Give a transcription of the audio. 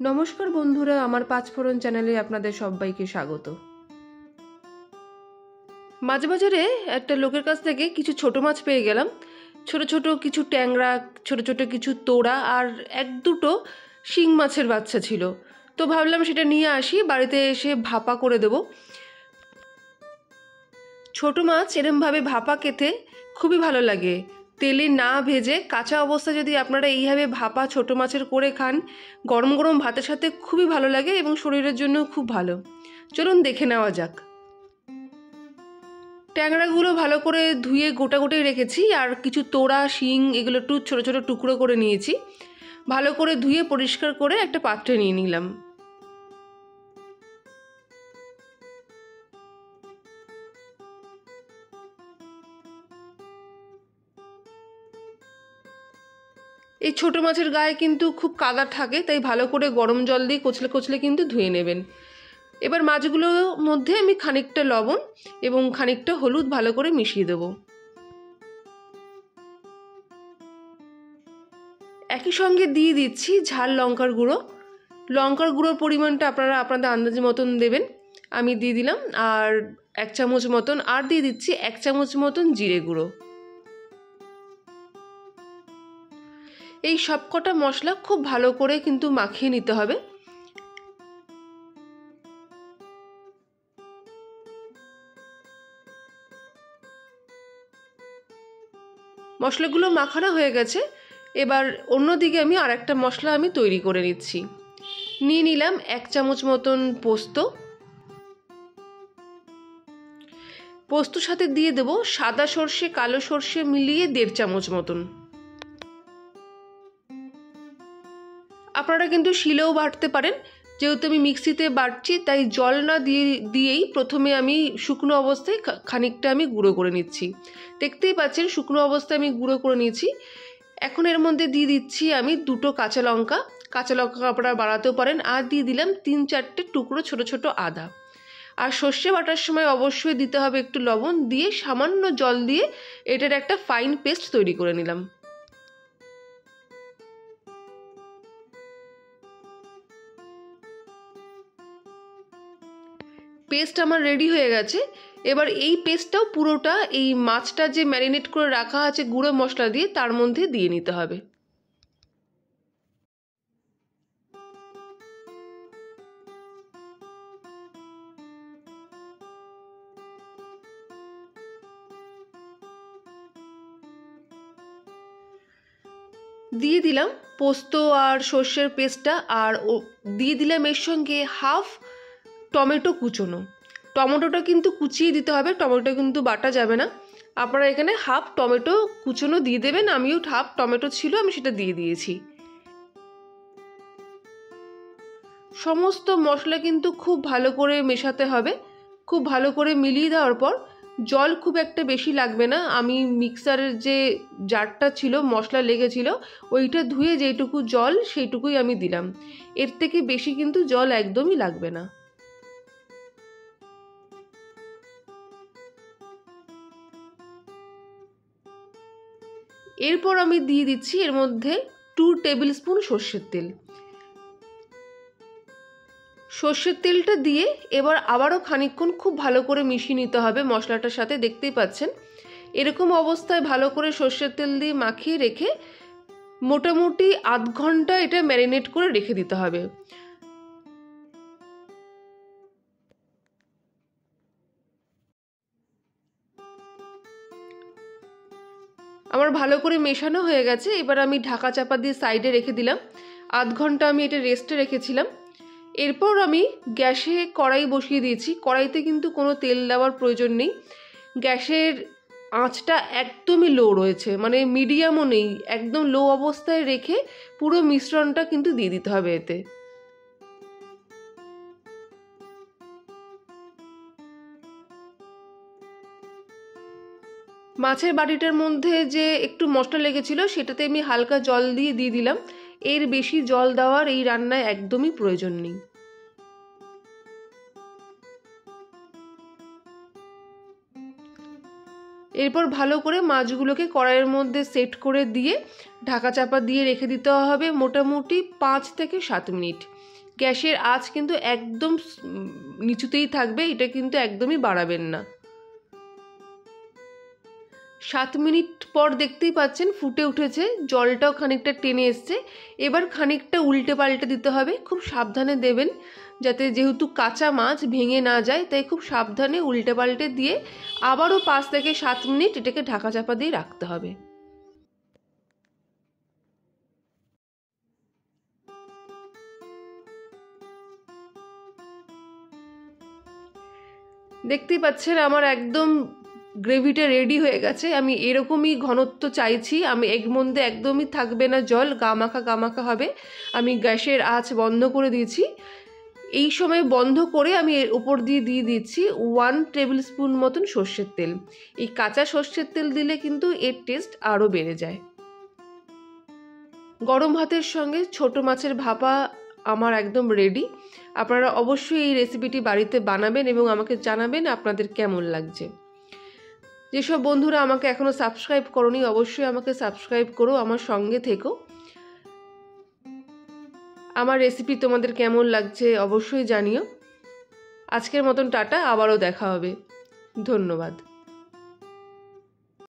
নমস্কার বন্ধুরা, আমার পাঁচফোড়ন চ্যানেলে আপনাদের সবাইকে স্বাগত। মাছ বাজারে একটা লোকের কাছ থেকে কিছু ছোট মাছ পেয়ে গেলাম। ছোট ছোট কিছু ট্যাংরা, ছোট ছোট কিছু তোড়া আর এক দুটো শিং মাছের বাচ্চা ছিল। তো ভাবলাম সেটা নিয়ে আসি, বাড়িতে এসে ভাপা করে দেব। ছোট মাছ এরমভাবে ভাপা খেতে খুবই ভালো লাগে। তেলে না ভেজে কাঁচা অবস্থা যদি আপনারা এইভাবে ভাপা ছোট মাছের করে খান, গরম গরম ভাতের সাথে খুবই ভালো লাগে এবং শরীরের জন্য খুব ভালো। চলুন দেখে নেওয়া যাক। ট্যাংরাগুলো ভালো করে ধুয়ে গোটা গোটাই রেখেছি, আর কিছু তোড়া শিং এগুলো একটু ছোটো ছোটো টুকরো করে নিয়েছি। ভালো করে ধুয়ে পরিষ্কার করে একটা পাত্রে নিয়ে নিলাম। এই ছোট মাছের গায়ে কিন্তু খুব কাদা থাকে, তাই ভালো করে গরম জল দিয়ে কচলে কচলে কিন্তু ধুয়ে নেবেন। এবার মাছগুলোর মধ্যে আমি খানিকটা লবণ এবং খানিকটা হলুদ ভালো করে মিশিয়ে দেব। একই সঙ্গে দিয়ে দিচ্ছি ঝাল লঙ্কার গুঁড়ো। লঙ্কার গুঁড়োর পরিমাণটা আপনারা আপনাদের আন্দাজ মতন দেবেন। আমি দিয়ে দিলাম আর 1 চামচ মতন, আর দিয়ে দিচ্ছি 1 চামচ মতন জিরে গুঁড়ো। এই সবকটা মশলা খুব ভালো করে কিন্তু মাখিয়ে নিতে হবে। মশলাগুলো মাখানো হয়ে গেছে। এবার অন্যদিকে আমি আরেকটা মশলা তৈরি করে নিচ্ছি। নিয়ে নিলাম 1 চামচ মতন পোস্ত। পোস্তর সাথে দিয়ে দেব সাদা সর্ষে কালো সর্ষে মিলিয়ে 1.5 চামচ মতন। আপনারা কিন্তু শিলেও বাটতে পারেন, যেহেতু আমি মিক্সিতে বাটছি তাই জল না দিয়েই প্রথমে আমি শুকনো অবস্থায় খানিকটা আমি গুঁড়ো করে নিচ্ছি। দেখতেই পাচ্ছেন শুকনো অবস্থায় আমি গুঁড়ো করে নিয়েছি। এখন এর মধ্যে দিয়ে দিচ্ছি আমি 2টো কাঁচা লঙ্কা। কাঁচা লঙ্কা আপনারা বাড়াতেও পারেন। আর দিয়ে দিলাম 3-4টে টুকরো ছোট ছোট আদা। আর সর্ষে বাটার সময় অবশ্যই দিতে হবে একটু লবণ, দিয়ে সামান্য জল দিয়ে এটার একটা ফাইন পেস্ট তৈরি করে নিলাম। পেস্ট আমার রেডি হয়ে গেছে। এবার এই পেস্টটাও পুরোটা এই মাছটা যে ম্যারিনেট করে রাখা আছে গুঁড়ো মশলা দিয়ে তার মধ্যে দিয়ে নিতে হবে। দিয়ে দিলাম পোস্ত আর সর্ষের পেস্টটা, আর দিয়ে দিলাম এর সঙ্গে হাফ টমেটো কুচোনো। টমেটোটা কিন্তু কুচিয়ে দিতে হবে, টমেটো কিন্তু বাটা যাবে না। আপনারা এখানে হাফ টমেটো কুচোনো দিয়ে দেবেন। আমিও হাফ টমেটো ছিল, আমি সেটা দিয়ে দিয়েছি। সমস্ত মশলা কিন্তু খুব ভালো করে মেশাতে হবে। খুব ভালো করে মিলিয়ে দেওয়ার পর জল খুব একটা বেশি লাগবে না। আমি মিক্সারের যে জারটা ছিল মশলা লেগেছিল ওইটা ধুয়ে যেটুকু জল সেইটুকুই আমি দিলাম। এর থেকে বেশি কিন্তু জল একদমই লাগবে না। এরপর আমি দিয়ে দিচ্ছি এর মধ্যে 2 টেবিল স্পুন সর্ষের তেল। সর্ষের তেলটা দিয়ে এবার আবারও খানিকক্ষণ খুব ভালো করে মিশিয়ে নিতে হবে মশলাটার সাথে। দেখতেই পাচ্ছেন এরকম অবস্থায় ভালো করে সর্ষের তেল দিয়ে মাখিয়ে রেখে মোটামুটি আধ ঘন্টা এটা ম্যারিনেট করে রেখে দিতে হবে। আমার ভালো করে মেশানো হয়ে গেছে। এবার আমি ঢাকা চাপা দিয়ে সাইডে রেখে দিলাম। আধ ঘন্টা আমি এটা রেস্টে রেখেছিলাম। এরপর আমি গ্যাসে কড়াই বসিয়ে দিয়েছি। কড়াইতে কিন্তু কোনো তেল দেওয়ার প্রয়োজন নেই। গ্যাসের আঁচটা একদমই লো রয়েছে, মানে মিডিয়ামও নেই, একদম লো অবস্থায় রেখে পুরো মিশ্রণটা কিন্তু দিয়ে দিতে হবে এতে। মাছের বাটিটার মধ্যে যে একটু মশলা লেগেছিল সেটাতে আমি হালকা জল দিয়ে দিলাম। এর বেশি জল দেওয়ার এই রান্নায় একদমই প্রয়োজন নেই। এরপর ভালো করে মাছগুলোকে কড়াইয়ের মধ্যে সেট করে দিয়ে ঢাকা চাপা দিয়ে রেখে দিতে হবে মোটামুটি 5 থেকে 7 মিনিট। গ্যাসের আঁচ কিন্তু একদম নিচুতেই থাকবে, এটা কিন্তু একদমই বাড়াবেন না। 7 মিনিট পর দেখতেই পাচ্ছেন ফুটে উঠেছে, জলটাও খানিকটা টেনে এসছে। এবার খানিকটা উল্টে পাল্টে দিতে হবে, খুব সাবধানে দেবেন যাতে, যেহেতু কাঁচা মাছ ভেঙে না যায়, তাই খুব সাবধানে উল্টে পাল্টে দিয়ে আবারও 5 থেকে 7 মিনিট এটাকে ঢাকা চাপা দিয়ে রাখতে হবে। দেখতেই পাচ্ছেন আমার একদম গ্রেভিটা রেডি হয়ে গেছে। আমি এরকমই ঘনত্ব চাইছি, আমি এর মধ্যে একদমই থাকবে না জল, গামাখা হবে। আমি গ্যাসের আঁচ বন্ধ করে দিয়েছি। এই সময় বন্ধ করে আমি এর উপর দিয়ে দিচ্ছি 1 টেবিল স্পুন মতন সর্ষের তেল। এই কাঁচা সর্ষের তেল দিলে কিন্তু এর টেস্ট আরও বেড়ে যায়। গরম ভাতের সঙ্গে ছোট মাছের ভাপা আমার একদম রেডি। আপনারা অবশ্যই এই রেসিপিটি বাড়িতে বানাবেন এবং আমাকে জানাবেন আপনাদের কেমন লাগছে। যেসব বন্ধুরা আমাকে এখনও সাবস্ক্রাইব করোনি, অবশ্যই আমাকে সাবস্ক্রাইব করো, আমার সঙ্গে থেকো। আমার রেসিপি তোমাদের কেমন লাগছে অবশ্যই জানিও। আজকের মতন টাটা, আবারও দেখা হবে। ধন্যবাদ।